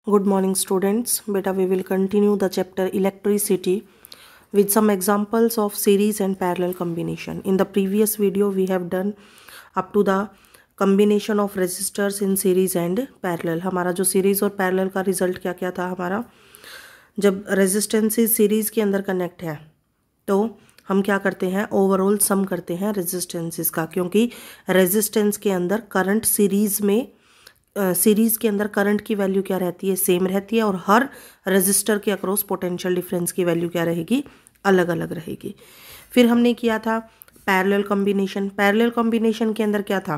Good morning, students. Beta, we will continue the chapter electricity with some examples of series and parallel combination. In the previous video, we have done up to the combination of resistors in series and parallel. हमारा जो series और parallel का result क्या क्या था हमारा, जब resistances series के अंदर कनेक्ट है तो हम क्या करते हैं, ओवरऑल सम करते हैं रेजिस्टेंसेस का, क्योंकि रेजिस्टेंस के अंदर करंट सीरीज के अंदर करंट की वैल्यू क्या रहती है, सेम रहती है, और हर रेजिस्टर के अक्रॉस पोटेंशियल डिफरेंस की वैल्यू क्या रहेगी, अलग अलग रहेगी। फिर हमने किया था पैरेलल कॉम्बिनेशन। पैरेलल कॉम्बिनेशन के अंदर क्या था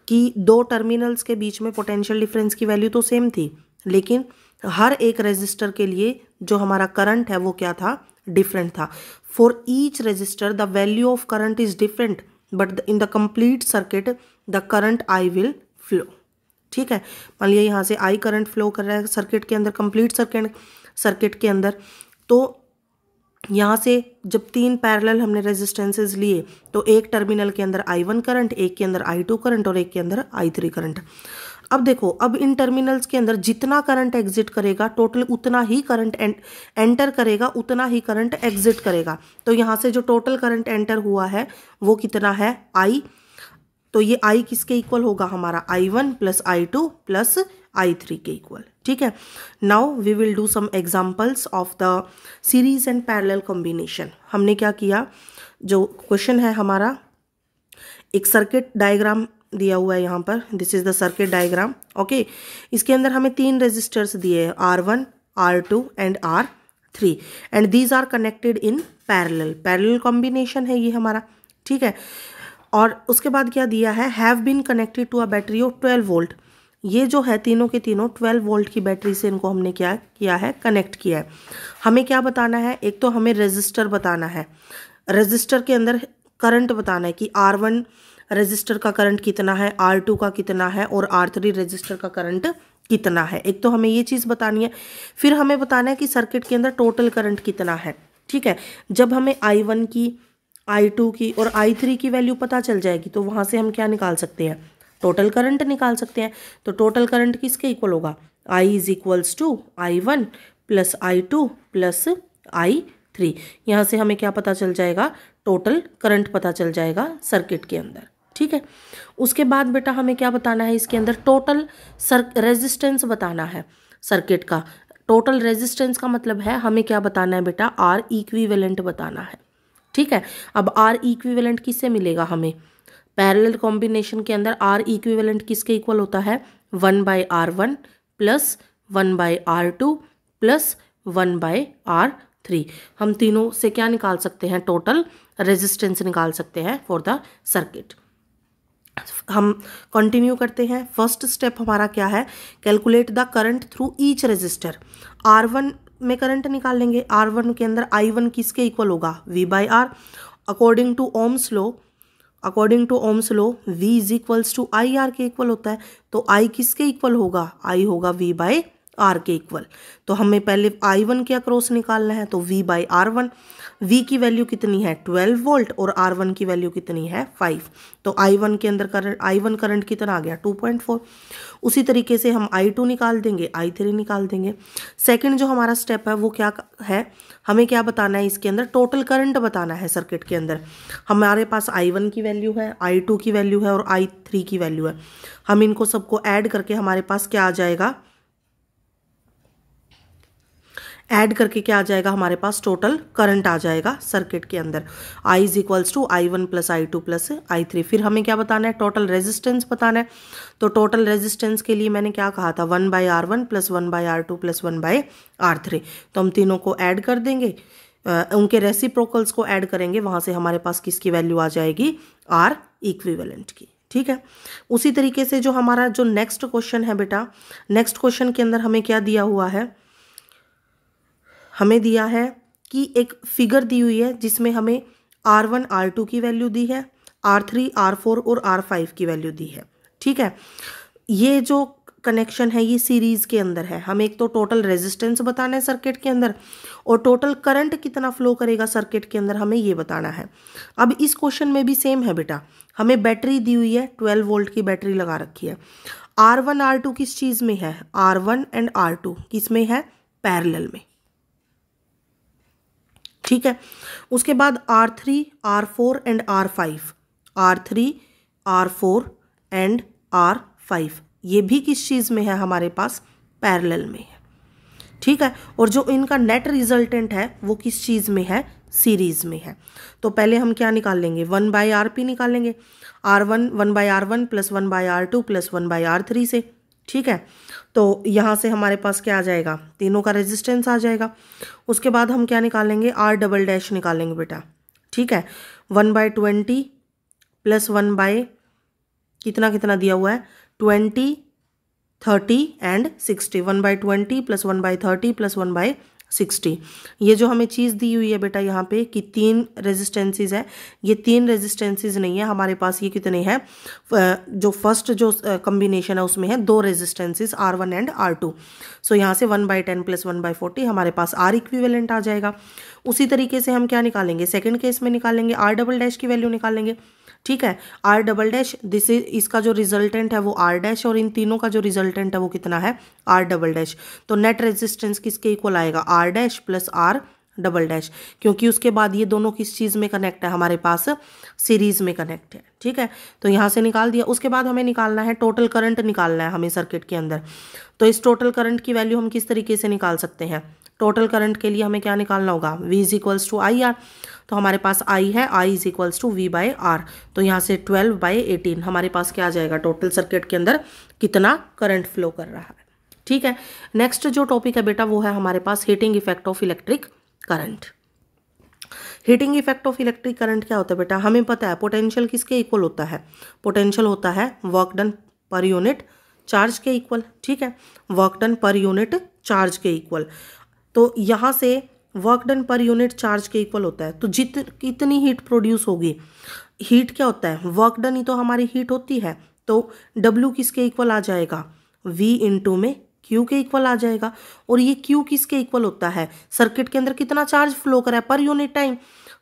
कि दो टर्मिनल्स के बीच में पोटेंशियल डिफरेंस की वैल्यू तो सेम थी, लेकिन हर एक रेजिस्टर के लिए जो हमारा करंट है वो क्या था, डिफरेंट था। For each resistor the value of current is different, but in the complete circuit the current I will flow. ठीक है, मान लिया यहाँ से आई करंट फ्लो कर रहा है सर्किट के अंदर, कंप्लीट सर्किट के अंदर, तो यहाँ से जब तीन पैरेलल हमने रेजिस्टेंसेस लिए तो एक टर्मिनल के अंदर I1 करंट, एक के अंदर I2 करंट और एक के अंदर I3 करंट। अब देखो, अब इन टर्मिनल्स के अंदर जितना करंट एग्जिट करेगा टोटल उतना ही करंट एंटर करेगा, उतना ही करंट एग्जिट करेगा। तो यहाँ से जो टोटल करंट एंटर हुआ है वो कितना है, I। तो ये I किसके इक्वल होगा, हमारा I1 plus I2 plus I3 के इक्वल। ठीक है, now we will do some examples of the series and parallel combination. हमने क्या किया, जो क्वेश्चन है हमारा, एक सर्किट डायग्राम दिया हुआ है यहाँ पर, this is the circuit diagram. Okay, इसके अंदर हमें तीन रेजिस्टर्स दिए हैं, R1, R2 and R3, and these are connected in parallel. Parallel combination है ये हमारा। ठीक है, और उसके बाद क्या दिया है, have been connected to a battery of 12 volt. ये जो है तीनों के तीनों 12 वोल्ट की बैटरी से इनको हमने क्या किया है, कनेक्ट किया है। हमें क्या बताना है, एक तो हमें रेजिस्टर बताना है, रेजिस्टर के अंदर करंट बताना है कि R1 रेजिस्टर का करंट कितना है, R2 का कितना है और R3 रेजिस्टर का करंट कितना है। एक तो हमें ये चीज़ बतानी है। फिर हमें बताना है कि सर्किट के अंदर टोटल करंट कितना है। ठीक है, जब हमें I1 की, I2 की और I3 की वैल्यू पता चल जाएगी तो वहाँ से हम क्या निकाल सकते हैं, टोटल करंट निकाल सकते हैं। तो टोटल करंट किसके इक्वल होगा, I is equals to I1 plus I2 plus I3। यहाँ से हमें क्या पता चल जाएगा, टोटल करंट पता चल जाएगा सर्किट के अंदर। ठीक है, उसके बाद बेटा हमें क्या बताना है, इसके अंदर टोटल रेजिस्टेंस बताना है सर्किट का। टोटल रेजिस्टेंस का मतलब है हमें क्या बताना है बेटा, R इक्विवेलेंट बताना है। ठीक है, अब R इक्विवेलेंट किससे मिलेगा हमें, पैरेलल कॉम्बिनेशन के अंदर R इक्विवेलेंट किसके इक्वल होता है, 1/R1 plus 1/R2 plus 1/R3। हम तीनों से क्या निकाल सकते हैं, टोटल रेजिस्टेंस निकाल सकते हैं फॉर द सर्किट। हम कंटिन्यू करते हैं। फर्स्ट स्टेप हमारा क्या है, calculate the current through each resistor. R1 में करंट निकाल लेंगे, R1 के अंदर I1 किसके इक्वल होगा, V/R। According to Ohm's law V is equals to IR के इक्वल होता है। तो I किसके इक्वल होगा, I होगा V/R के इक्वल। तो हमें पहले I1 के अक्रॉस निकालना है, तो V/R1। V की वैल्यू कितनी है, 12 वोल्ट, और R1 की वैल्यू कितनी है, 5। तो I1 के अंदर I1 करंट कितना आ गया, 2.4। उसी तरीके से हम I2 निकाल देंगे, I3 निकाल देंगे। सेकंड जो हमारा स्टेप है वो क्या है, हमें क्या बताना है, इसके अंदर टोटल करंट बताना है सर्किट के अंदर। हमारे पास I1 की वैल्यू है, I2 की वैल्यू है और I3 की वैल्यू है। हम इनको सबको ऐड करके हमारे पास क्या आ जाएगा, ऐड करके क्या आ जाएगा, हमारे पास टोटल करंट आ जाएगा सर्किट के अंदर। I is equals to I1 plus I2 plus I3। फिर हमें क्या बताना है, टोटल रेजिस्टेंस बताना है। तो टोटल रेजिस्टेंस के लिए मैंने क्या कहा था, 1/R1 plus 1/R2 plus 1/R3। तो हम तीनों को ऐड कर देंगे, उनके रेसिप्रोकल्स को ऐड करेंगे, वहाँ से हमारे पास किसकी वैल्यू आ जाएगी, R इक्विवेलेंट की। ठीक है, उसी तरीके से जो हमारा जो नेक्स्ट क्वेश्चन है बेटा, नेक्स्ट क्वेश्चन के अंदर हमें क्या दिया हुआ है, हमें दिया है कि एक फिगर दी हुई है जिसमें हमें R1 R2 की वैल्यू दी है, R3 R4 और R5 की वैल्यू दी है। ठीक है, ये जो कनेक्शन है ये सीरीज के अंदर है। हमें एक तो टोटल रेजिस्टेंस बताना है सर्किट के अंदर, और टोटल करंट कितना फ्लो करेगा सर्किट के अंदर हमें ये बताना है। अब इस क्वेश्चन में भी सेम है बेटा, हमें बैटरी दी हुई है, 12 वोल्ट की बैटरी लगा रखी है। R1 R2 किस चीज में है, R1 एंड R2 किस में है, पैरेलल में, ठीक है। उसके बाद R3 R4 and R5, R3 R4 and R5 ये भी किस चीज में है, हमारे पास पैरेलल में है, ठीक है। और जो इनका नेट रिजल्टेंट है वो किस चीज में है, सीरीज में है। तो पहले हम क्या निकाल लेंगे, 1/RP निकालेंगे, R1 1/R1 plus 1/R2 plus 1/R3 से, ठीक है। तो यहाँ से हमारे पास क्या आ जाएगा, तीनों का रेजिस्टेंस आ जाएगा। उसके बाद हम क्या निकालेंगे, R डबल डैश निकालेंगे बेटा, ठीक है। 1/20 प्लस 1 कितना कितना दिया हुआ है, 20 30 एंड 60, 1/20 प्लस 1/30 प्लस 1/60। ये जो हमें चीज़ दी हुई है बेटा यहाँ पे कि 3 रेजिस्टेंसेज है, ये 3 रेजिस्टेंसेज नहीं है हमारे पास, ये कितने हैं, जो फर्स्ट जो कॉम्बिनेशन है उसमें है 2 रेजिस्टेंसेज R1 एंड R2। सो यहाँ से 1/10 प्लस 1/40 हमारे पास R इक्विवेलेंट आ जाएगा। उसी तरीके से हम क्या निकालेंगे, सेकेंड केस में निकालेंगे, R डबल डैश की वैल्यू निकालेंगे, ठीक है। R double dash this is, इसका जो रिजल्टेंट है वो R डैश, और इन तीनों का जो रिजल्टेंट है वो कितना है, R डबल डैश। तो नेट रेजिस्टेंस किसके इक्वल आएगा, R dash plus R double dash, क्योंकि उसके बाद ये दोनों किस चीज़ में कनेक्ट है, हमारे पास सीरीज में कनेक्ट है, ठीक है। तो यहाँ से निकाल दिया। उसके बाद हमें निकालना है टोटल करंट, निकालना है हमें सर्किट के अंदर। तो इस टोटल करंट की वैल्यू हम किस तरीके से निकाल सकते हैं, टोटल करंट के लिए हमें क्या निकालना होगा, V is equals to IR। तो हमारे पास I है, I is equals to V/R। तो यहाँ से 12/18 हमारे पास क्या आ जाएगा, टोटल सर्किट के अंदर कितना करंट फ्लो कर रहा है, ठीक है। नेक्स्ट जो टॉपिक है बेटा वो है हमारे पास heating effect of electric current. Heating effect of electric current क्या होता है बेटा, हमें पता है पोटेंशियल किसके इक्वल होता है, पोटेंशियल होता है work done per unit charge के इक्वल, ठीक है, work done per unit charge के इक्वल। तो यहाँ से work done per unit charge के इक्वल होता है, तो कितनी हीट प्रोड्यूस होगी, हीट क्या होता है, वर्क डन ही तो हमारी हीट होती है। तो W किसके इक्वल आ जाएगा, V इंटू में Q के इक्वल आ जाएगा। और ये Q किसके इक्वल होता है, सर्किट के अंदर कितना चार्ज फ्लो करा है पर यूनिट टाइम,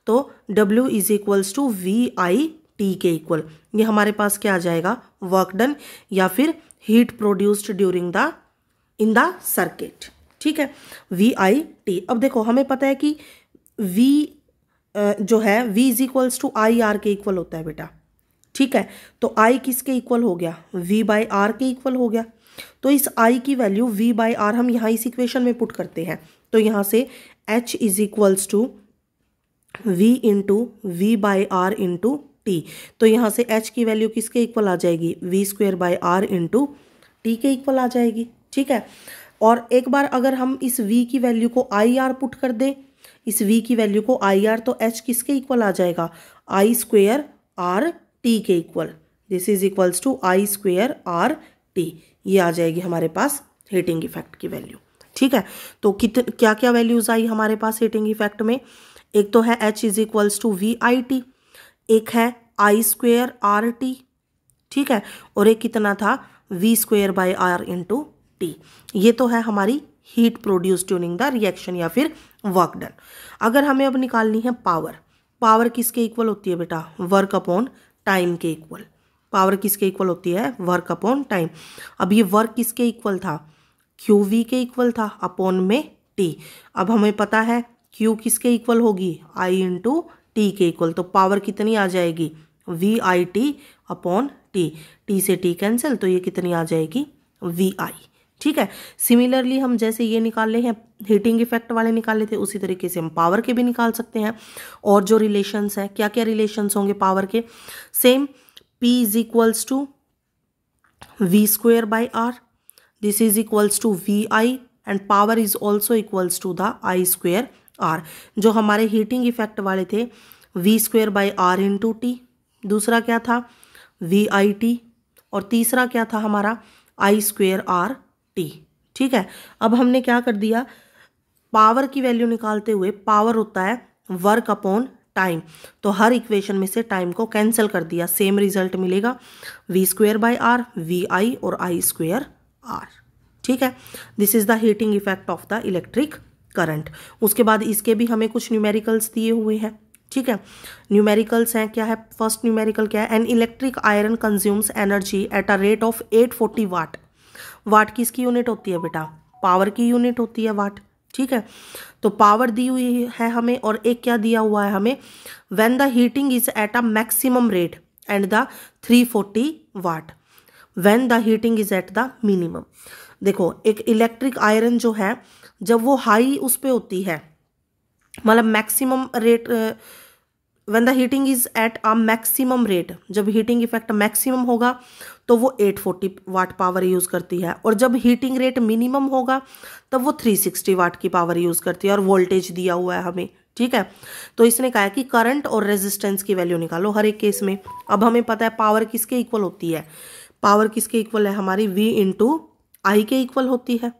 तो W is equals to VIT के इक्वल। ये हमारे पास क्या आ जाएगा, वर्क डन या फिर heat produced during the in the circuit, ठीक है, VIT। अब देखो हमें पता है कि V जो है V is equals to IR के इक्वल होता है बेटा, ठीक है। तो I किसके इक्वल हो गया, V/R के इक्वल हो गया। तो इस I की वैल्यू V/R हम यहाँ इस इक्वेशन में पुट करते हैं। तो यहाँ से H is equals to V into V/R into T। तो यहाँ से H की वैल्यू किसके इक्वल आ जाएगी, V²/R इंटू T के इक्वल आ जाएगी, ठीक है। और एक बार अगर हम इस V की वैल्यू को IR पुट कर दें, इस V की वैल्यू को IR, तो H किसके इक्वल आ जाएगा, I²R T के equal. This is equals to I²R T। ये आ जाएगी हमारे पास हीटिंग इफेक्ट की वैल्यू, ठीक है। तो क्या क्या वैल्यूज आई हमारे पास हीटिंग इफेक्ट में, एक तो है H is equals to VIT, एक है I²R T, ठीक है, और एक कितना था V²/R इंटू T। ये तो है हमारी heat produce during the reaction या फिर वर्क डन। अगर हमें अब निकालनी है पावर, पावर किसके इक्वल होती है बेटा, वर्क अपॉन टाइम के इक्वल। पावर किसके इक्वल होती है, वर्क अपॉन टाइम। अब ये वर्क किसके इक्वल था, QV के इक्वल था अपॉन में T। अब हमें पता है Q किसके इक्वल होगी, I इंटू T के इक्वल। तो पावर कितनी आ जाएगी, VIT अपॉन T। T से T कैंसिल, तो ये कितनी आ जाएगी, VI, ठीक है। सिमिलरली हम जैसे ये निकाले हैं हीटिंग इफेक्ट वाले निकाले थे, उसी तरीके से हम पावर के भी निकाल सकते हैं। और जो रिलेशंस है, क्या क्या रिलेशंस होंगे पावर के, same P is equals to V²/R, this is equals to VI and power is also equals to the I²R। जो हमारे हीटिंग इफेक्ट वाले थे V²/R इंटू T, दूसरा क्या था VIT, और तीसरा क्या था हमारा I²R T, ठीक है। अब हमने क्या कर दिया, पावर की वैल्यू निकालते हुए पावर होता है वर्क अपॉन टाइम, तो हर इक्वेशन में से टाइम को कैंसिल कर दिया, सेम रिजल्ट मिलेगा V²/R, VI और I²R, ठीक है। This is the heating effect of the electric current. उसके बाद इसके भी हमें कुछ न्यूमेरिकल्स दिए हुए हैं, ठीक है। न्यूमेरिकल्स हैं, क्या है फर्स्ट न्यूमेरिकल क्या है, an electric iron consumes energy at a rate of 840 वाट। वाट किसकी यूनिट होती है बेटा, पावर की यूनिट होती है वाट, ठीक है। तो पावर दी हुई है हमें और एक क्या दिया हुआ है हमें, when the heating is at a maximum rate and the 340 watt, when the heating is at the minimum. देखो एक इलेक्ट्रिक आयरन जो है जब वो हाई उस पे होती है, मतलब maximum rate, when the heating is at a maximum rate, जब हीटिंग इफेक्ट मैक्सिमम होगा तो वो 840 वाट पावर यूज करती है, और जब हीटिंग रेट मिनिमम होगा तब वो 360 वाट की पावर यूज करती है, और वोल्टेज दिया हुआ है हमें, ठीक है। तो इसने कहा है कि करंट और रेजिस्टेंस की वैल्यू निकालो हर एक केस में। अब हमें पता है पावर किसके इक्वल होती है, पावर किसके इक्वल है हमारी, V इंटू आई के इक्वल होती है।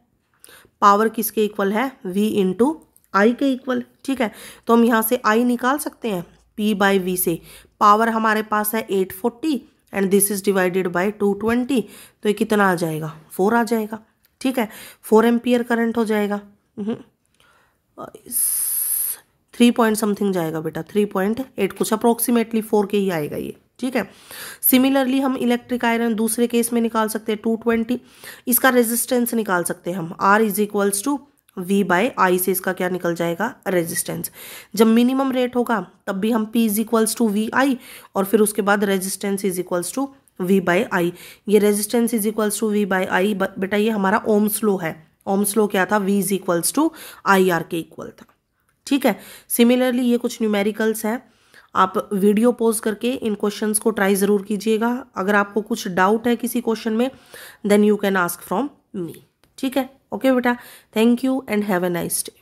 पावर किसके इक्वल है, V इंटू आई के इक्वल, ठीक है। तो हम यहाँ से I निकाल सकते हैं P बाई V से। पावर हमारे पास है 840 and this is divided by 220, तो ये कितना आ जाएगा, 4 आ जाएगा, ठीक है। 4 एम्पियर करंट हो जाएगा, 3 पॉइंट समथिंग जाएगा बेटा, 3.8 कुछ अप्रोक्सीमेटली 4 के ही आएगा ये, ठीक है। सिमिलरली हम इलेक्ट्रिक आयरन दूसरे केस में निकाल सकते हैं 220, इसका रेजिस्टेंस निकाल सकते हैं हम, R is equals to V by I से इसका क्या निकल जाएगा, रेजिस्टेंस। जब मिनिमम रेट होगा तब भी हम P is equals to V I, और फिर उसके बाद resistance is equals to V by I. ये resistance is equals to V by I बेटा ये हमारा ओम्स लॉ है। ओम्स लॉ क्या था, V is equals to I R के इक्वल था, ठीक है। सिमिलरली ये कुछ न्यूमेरिकल्स हैं, आप वीडियो पॉज करके इन क्वेश्चंस को ट्राई ज़रूर कीजिएगा। अगर आपको कुछ डाउट है किसी क्वेश्चन में then you can ask from me, ठीक है। ओके बेटा, thank you and have a nice day.